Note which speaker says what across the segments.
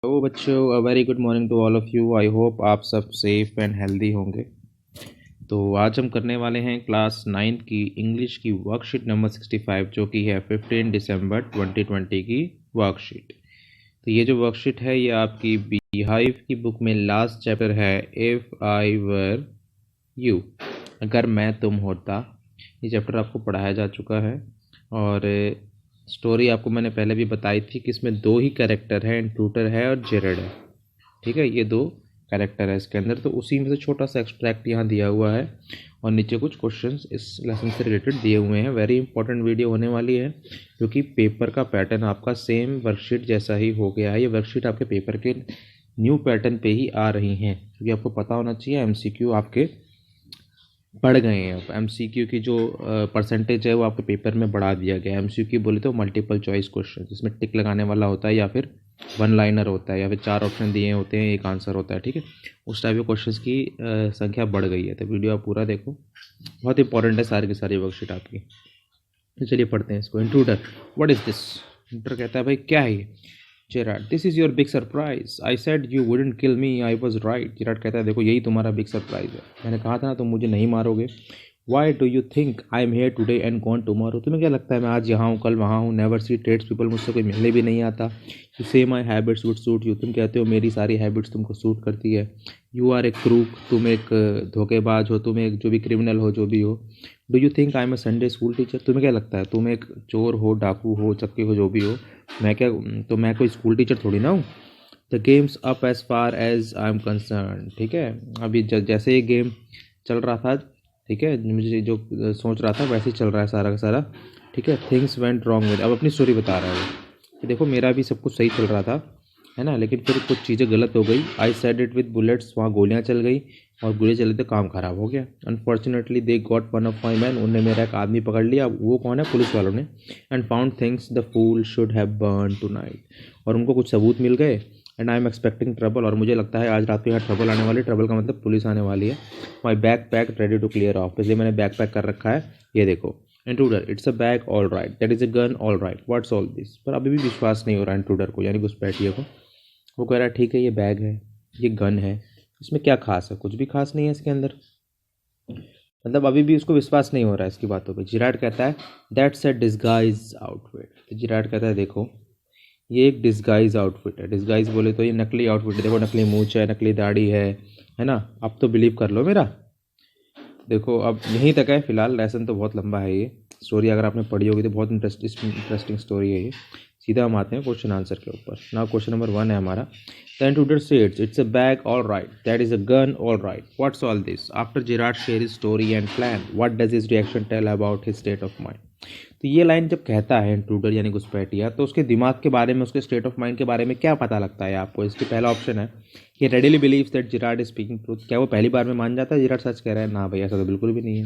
Speaker 1: Hello बच्चों, a very good morning to all of you. I hope आप सब safe and healthy होंगे। तो आज हम करने वाले हैं क्लास 9 की इंग्लिश की वर्कशीट नंबर 65, जो कि है 15 दिसंबर 2020 की वर्कशीट। तो ये जो वर्कशीट है ये आपकी बीहाइव की बुक में लास्ट चैप्टर है, इफ़ आई वर यू, अगर मैं तुम होता। ये चैप्टर आपको पढ़ाया जा चुका है और स्टोरी आपको मैंने पहले भी बताई थी कि इसमें दो ही कैरेक्टर हैं, इंट्रूडर है और जेरेड है। ठीक है, ये दो कैरेक्टर है इसके अंदर। तो उसी में से छोटा सा एक्सट्रैक्ट यहाँ दिया हुआ है और नीचे कुछ क्वेश्चंस इस लेसन से रिलेटेड दिए हुए हैं। वेरी इंपॉर्टेंट वीडियो होने वाली है क्योंकि पेपर का पैटर्न आपका सेम वर्कशीट जैसा ही हो गया है। ये वर्कशीट आपके पेपर के न्यू पैटर्न पे ही आ रही हैं क्योंकि आपको पता होना चाहिए एमसीक्यू आपके बढ़ गए हैं। अब एमसीक्यू की जो परसेंटेज है वो आपके पेपर में बढ़ा दिया गया है। एमसीक्यू बोले तो मल्टीपल चॉइस क्वेश्चन, जिसमें टिक लगाने वाला होता है या फिर वन लाइनर होता है या फिर 4 ऑप्शन दिए होते हैं, एक आंसर होता है। ठीक है, उस टाइप के क्वेश्चंस की संख्या बढ़ गई है। तो वीडियो आप पूरा देखो, बहुत इंपॉर्टेंट है सारी की सारी वर्कशीट आपकी। तो चलिए पढ़ते हैं इसको। Intruder, what is this? Intruder कहता है भाई क्या है ये? Gerrard, this is your big surprise, I said you wouldn't kill me, I was right. Gerrard कहता है देखो यही तुम्हारा बिग सरप्राइज है, मैंने कहा था ना तुम मुझे नहीं मारोगे। Why do you think I am here today and gone tomorrow? तुम्हें क्या लगता है मैं आज यहाँ हूँ कल वहाँ हूँ? नेवर सी ट्रेड्स पीपल, मुझसे कोई मिलने भी नहीं आता। यू से माई हैबिट्स वुड सूट यू, तुम कहते हो मेरी सारी हैबिट्स तुमको सूट करती है। यू आर ए क्रूक, तुम एक धोखेबाज हो, तुम एक जो भी क्रिमिनल हो, जो भी हो। Do you think I am a Sunday school teacher? तुम्हें क्या लगता है तुम एक चोर हो, डाकू हो, चक्के हो, जो भी हो, मैं क्या, तो मैं कोई स्कूल टीचर थोड़ी ना हूँ। The games up as far as I am concern. ठीक है, अभी जैसे ये गेम चल रहा था, ठीक है, मुझे जो सोच रहा था वैसे ही चल रहा है सारा का सारा। ठीक है, थिंग्स वेंट रॉन्ग विद, अब अपनी स्टोरी बता रहा है वो कि देखो मेरा भी सब कुछ सही चल रहा था, है ना, लेकिन फिर कुछ चीज़ें गलत हो गई। I said it with bullets, वहाँ गोलियाँ चल गई और गोली चले तो काम ख़राब हो गया। Unfortunately they got one of my man, उन्होंने मेरा एक आदमी पकड़ लिया। वो कौन है? पुलिस वालों ने। And found things the fool should have burn tonight, और उनको कुछ सबूत मिल गए। And I am expecting trouble, और मुझे लगता है आज रात को यहाँ ट्रबल आने वाली। ट्रबल का मतलब पुलिस आने वाली है। My bag pack ready to clear off, इसलिए मैंने बैग पैक कर रखा है। ये देखो। Intruder, it's a bag, all right, that is a gun, all right, what's all this? पर अभी भी विश्वास नहीं हो रहा इंट्रूडर को, यानी घुसपैठिए को। वो कह रहा है ठीक है ये बैग है, ये गन है, इसमें क्या खास है? कुछ भी खास नहीं है इसके अंदर। मतलब अभी भी उसको विश्वास नहीं हो रहा है इसकी बातों पे। जिराड कहता है दैट्स अ डिस्गाइज आउटफिट। तो जिराड कहता है देखो ये एक डिस्गाइज आउटफिट है। डिस्गाइज बोले तो ये नकली आउटफिट है। देखो नकली मूंछ है, नकली दाढ़ी है ना। अब तो बिलीव कर लो मेरा। देखो अब यहीं तक है फिलहाल, लेसन तो बहुत लंबा है ये स्टोरी, अगर आपने पढ़ी होगी तो बहुत इंटरेस्टिंग स्टोरी है ये। सीधा हम आते हैं क्वेश्चन आंसर के ऊपर। नाउ क्वेश्चन नंबर 1 है हमारा। द इंट्रूडर सेड्स it's a bag, all right, that is a gun, all right, what's all this? After Girard share his story and plan, what does his reaction tell about his state of mind? तो ये line जब कहता है intruder यानी घुसपैठिया, तो उसके दिमाग के बारे में, उसके स्टेट ऑफ माइंड के बारे में क्या पता लगता है आपको? इसकी पहला ऑप्शन है कि readily beliefs that Gerard is speaking truth. क्या वो पहली बार में मान जाता है जिराड सच कह रहा है? ना भाई, ऐसा तो बिल्कुल भी नहीं है।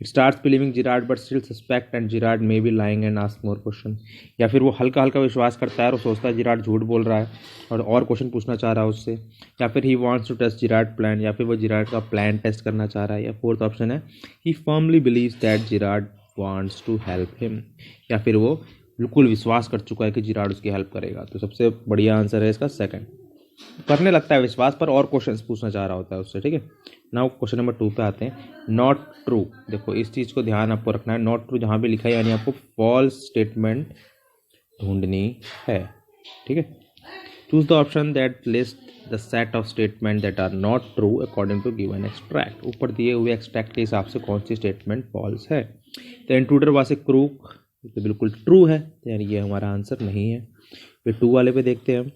Speaker 1: It starts believing Gerard but still suspect and Gerard may be lying and ask more question. या फिर वो हल्का हल्का विश्वास करता है और सोचता है जिराड झूठ बोल रहा है और क्वेश्चन पूछना चाह रहा है उससे। या फिर ही wants to test Gerrard plan, या फिर वो जिराड का प्लान टेस्ट करना चाह रहा है। या फोर्थ ऑप्शन है he firmly believes that Girard wants to help him, या फिर वो बिल्कुल विश्वास कर चुका है कि जिराड उसकी हेल्प करेगा। तो सबसे बढ़िया आंसर है इसका सेकंड। करने लगता है विश्वास पर और क्वेश्चंस पूछना चाह रहा होता है उससे। ठीक है, नाउ क्वेश्चन नंबर 2 पे आते हैं। नॉट ट्रू, देखो इस चीज़ को ध्यान आपको रखना है। नॉट ट्रू जहाँ भी लिखा है यानी आपको फॉल्स स्टेटमेंट ढूंढनी है। ठीक है, choose the option that list the set of statement that are not true according to given extract. ऊपर दिए हुए एक्सट्रैक्ट के हिसाब से कौन सी स्टेटमेंट फॉल्स है? The intruder was a crook, तो बिल्कुल ट्रू है, यानी ये हमारा आंसर नहीं है। फिर 2 वाले पे देखते हैं हम।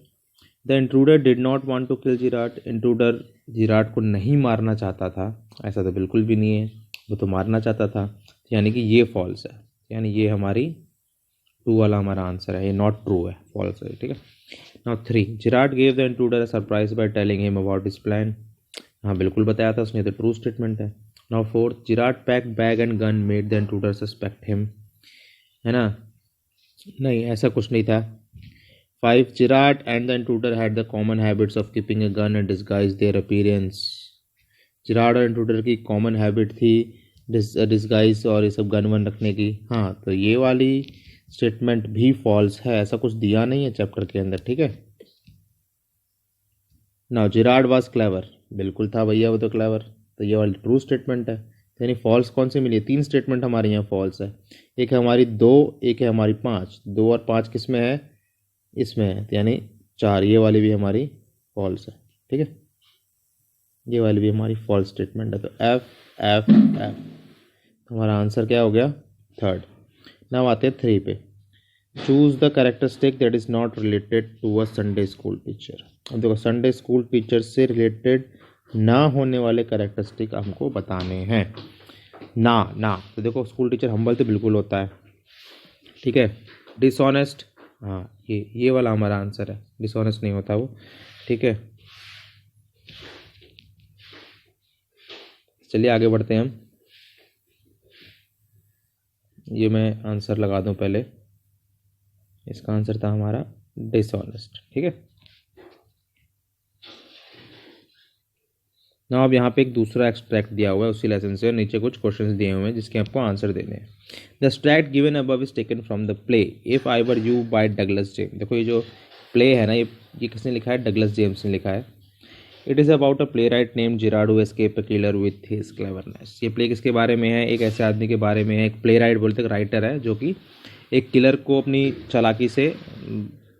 Speaker 1: The intruder did not want to kill Gerrard, intruder Gerrard को नहीं मारना चाहता था, ऐसा तो बिल्कुल भी नहीं है, वो तो मारना चाहता था, यानी कि ये फॉल्स है, यानी ये हमारी 2 वाला हमारा आंसर है, ये नॉट ट्रू है, फॉल्स है। ठीक है, now 3, Gerard gave the intruder a surprise by telling him about his plan. हाँ बिल्कुल बताया था उसने, तो ट्रू स्टेटमेंट है। Now 4, Gerard pack bag and gun made the intruder suspect him, है ना, नहीं ऐसा कुछ नहीं था। 5, Girard and the intruder had the common habits of keeping a gun and disguise their appearance. Gerard और इंट्रूडर की कॉमन हैबिट थी डिस्गाइज और ये सब गन वन रखने की। हाँ, तो ये वाली स्टेटमेंट भी फॉल्स है, ऐसा कुछ दिया नहीं है चैप्टर के अंदर। ठीक है, नाउ जिराड वाज क्लेवर, बिल्कुल था भैया वो तो क्लेवर, तो ये वाली ट्रू स्टेटमेंट है। यानी फॉल्स कौन सी मिली है? 3 स्टेटमेंट हमारे यहाँ फॉल्स है। एक है हमारी 2, एक है हमारी 5। 2 और 5 किस में है? इसमें है, तो यानी 4। ये वाली भी हमारी फॉल्स है, ठीक है, ये वाली भी हमारी फॉल्स स्टेटमेंट है। तो एफ एफ एफ, हमारा आंसर क्या हो गया? थर्ड। नाउ आते हैं 3 पे। Choose the characteristic that is not related to a Sunday school teacher. अब देखो, संडे स्कूल टीचर से रिलेटेड ना होने वाले कैरेक्टरिस्टिक हमको बताने हैं। ना तो देखो, स्कूल टीचर हम्बल तो बिल्कुल होता है, ठीक है। डिसऑनेस्ट, हाँ ये वाला हमारा आंसर है, डिसऑनेस्ट नहीं होता वो, ठीक है। चलिए आगे बढ़ते हैं हम। ये मैं आंसर लगा दूं पहले, इसका आंसर था हमारा डिसऑनेस्ट, ठीक है। ना अब यहाँ पे एक दूसरा एक्सट्रैक्ट दिया हुआ है उसी लेसन से, और नीचे कुछ क्वेश्चंस दिए हुए हैं जिसके आपको आंसर देने हैं। The extract given above is taken from the play if I were you by Douglas James. देखो ये जो प्ले है ना, ये किसने लिखा है? डगलस जेम्स ने लिखा है। It is about a play write name Gerard who escape a killer with his cleverness. ये प्ले किसके बारे में है? एक ऐसे आदमी के बारे में है, एक प्ले राइट बोलते राइटर है जो कि एक किलर को अपनी चालाकी से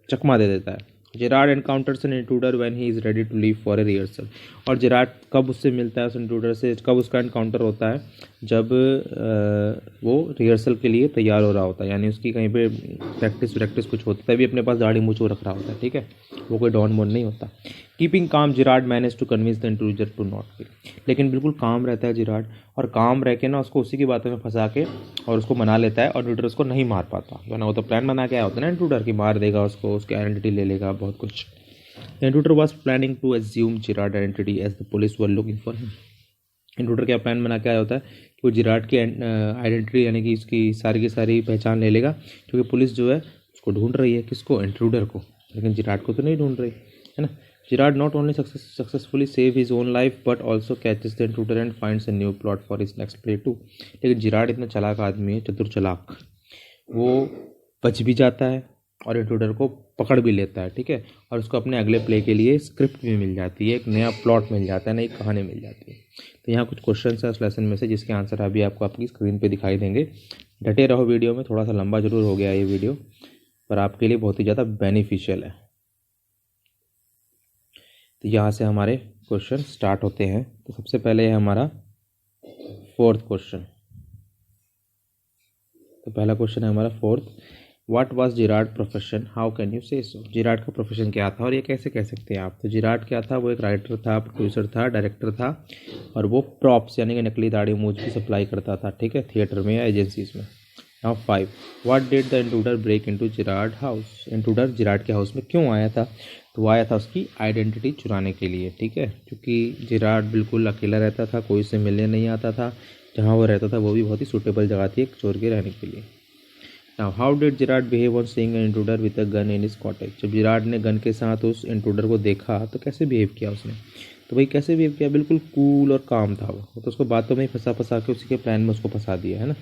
Speaker 1: चकमा दे देता है। Gerrard encounters an intruder when he is ready to leave for a rehearsal. और जिराड कब उससे मिलता है, उस इंट्रूडर से कब उसका एनकाउंटर होता है? जब वो रिहर्सल के लिए तैयार हो रहा होता है, यानी उसकी कहीं पे प्रैक्टिस कुछ होता है, तभी अपने पास दाढ़ी मूंछ रख रहा होता है, ठीक है, वो कोई डॉन मोन नहीं होता। Keeping calm Gerrard manage to convince the intruder to not kill. लेकिन बिल्कुल काम रहता है जिराड, और काम रह के ना उसको उसी की बातों में फंसा के और उसको मना लेता है, और इंट्रूडर उसको नहीं मार पाता, वरना वो तो प्लान बना के आया होता है ना इंट्रूडर की मार देगा उसको, उसकी आइडेंटिटी ले लेगा, बहुत कुछ। Intruder was planning to assume Gerrard identity as the police were looking for him. Intruder क्या प्लान बना के आया होता है कि वो जिराड की आइडेंटिटी यानी कि उसकी सारी की सारी पहचान ले लेगा, क्योंकि पुलिस जो है उसको ढूंढ रही है, किसको? इंट्रूडर को, लेकिन जिराड को तो नहीं ढूंढ रही है ना। Gerrard not only successfully save his own life but also catches the intruder and finds a new plot for his next play too. लेकिन जिराड इतना चालाक आदमी है, चतुर चालाक, वो बच भी जाता है और इंट्रूडर को पकड़ भी लेता है, ठीक है, और उसको अपने अगले प्ले के लिए स्क्रिप्ट भी मिल जाती है, एक नया प्लॉट मिल जाता है, नई कहानी मिल जाती है। तो यहाँ कुछ क्वेश्चन है उस लेसन में से जिसके आंसर अभी आपको आपकी स्क्रीन पे दिखाई देंगे। डटे रहो वीडियो में, थोड़ा सा लंबा जरूर हो गया ये वीडियो, पर आपके लिए बहुत ही ज़्यादा बेनिफिशियल है। तो यहाँ से हमारे क्वेश्चन स्टार्ट होते हैं। तो सबसे पहले है हमारा 4th क्वेश्चन। तो पहला क्वेश्चन है हमारा 4th, what was Gerard profession, how can you से सो। जिराड का प्रोफेशन क्या था और ये कैसे कह सकते हैं आप? तो जिराड क्या था? वो एक राइटर था, प्रोड्यूसर था, डायरेक्टर था, और वो प्रॉप्स यानी कि नकली दाढ़ी मूंछ की सप्लाई करता था, ठीक है, थिएटर में या एजेंसीज में। Now 5, what did the intruder break into Gerrard house. Intruder Gerrard के हाउस में क्यों आया था? तो वो आया था उसकी आइडेंटिटी चुराने के लिए, ठीक है, क्योंकि जिराड बिल्कुल अकेला रहता था, कोई से मिलने नहीं आता था, जहाँ वो रहता था वो भी बहुत ही सूटेबल जगह थी एक चोर के रहने के लिए। Now how did Gerrard behave on seeing an intruder with a gun in his cottage. जब जिराड ने गन के साथ उस इंट्रूडर को देखा तो कैसे बिहेव किया उसने? तो भाई कैसे बिहेव किया? बिल्कुल कूल और काम था वो तो उसको बातों में ही फंसा के उसी के प्लान में उसको फंसा दिया है ना।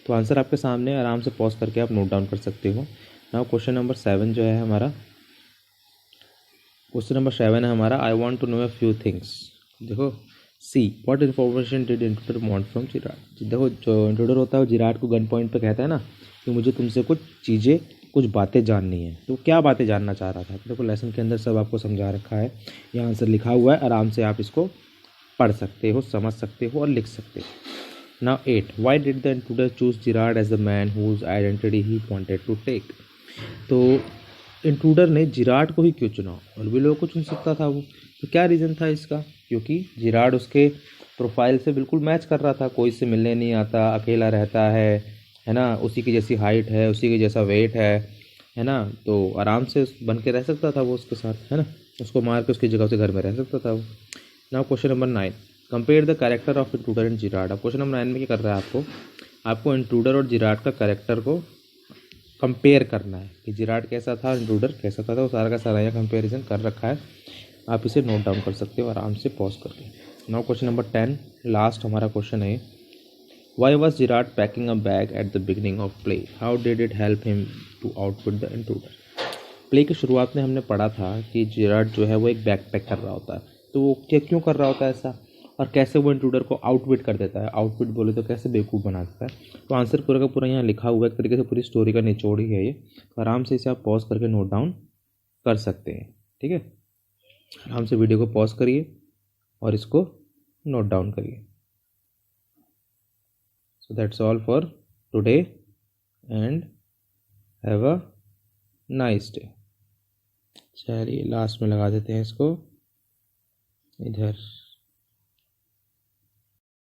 Speaker 1: तो आंसर आपके सामने, आराम से पॉज करके आप नोट डाउन कर सकते हो। नाउ क्वेश्चन नंबर 7 जो है हमारा, क्वेश्चन नंबर 7 है हमारा, I want to know a few things. देखो, see what information did intruder want from Girard. देखो, जो इंट्रूडर होता है वो जिराड को गन पॉइंट पे कहता है ना कि मुझे तुमसे कुछ चीज़ें, कुछ बातें जाननी है। तो क्या बातें जानना चाह रहा था? देखो, लेसन के अंदर सब आपको समझा रखा है, ये आंसर लिखा हुआ है, आराम से आप इसको पढ़ सकते हो, समझ सकते हो और लिख सकते हो। Now 8, why did the intruder choose Gerrard as the man whose identity he wanted to take. तो इंट्रूडर ने जिराड को ही क्यों चुना? और भी लोगों को चुन सकता था वो, तो क्या रीज़न था इसका? क्योंकि जिराड उसके प्रोफाइल से बिल्कुल मैच कर रहा था, कोई से मिलने नहीं आता, अकेला रहता है ना, उसी की जैसी हाइट है, उसी के जैसा वेट है ना, तो आराम से बन के रह सकता था वो उसके साथ, है ना, उसको मार के उसकी जगह से घर में रह सकता था वो। Now question number 9, compare the character of intruder and Gerard. अब क्वेश्चन नंबर 9 में क्या कर रहा है आपको इंट्रूडर और जिराड का कैरेक्टर को कंपेयर करना है कि जिराड कैसा था, इंट्रूडर कैसा था। तो सारा का सारा यहाँ कंपेरिजन कर रखा है, आप इसे नोट डाउन कर सकते हो आराम से पॉज करके। नाउ क्वेश्चन नंबर 10, लास्ट हमारा क्वेश्चन है, why was Gerrard packing a bag at the beginning of play, how did it help him to outwit the intruder. Play की शुरुआत में हमने पढ़ा था कि जेरार्ड जो है वो एक बैकपैक कर रहा होता है, तो वो क्या क्यों कर रहा होता है ऐसा, और कैसे वो इंट्रूडर को आउटविट कर देता है, आउटविट बोले तो कैसे बेवकूफ़ बना देता है। तो आंसर पूरा का पूरा यहाँ लिखा हुआ है, एक तरीके से पूरी स्टोरी का निचोड़ ही है ये। तो आराम से इसे आप पॉज करके नोट डाउन कर सकते हैं, ठीक है। आराम से वीडियो को पॉज करिए और इसको नोट डाउन करिए। So that's all for today and have a nice day. चलिए लास्ट में लगा देते हैं इसको इधर।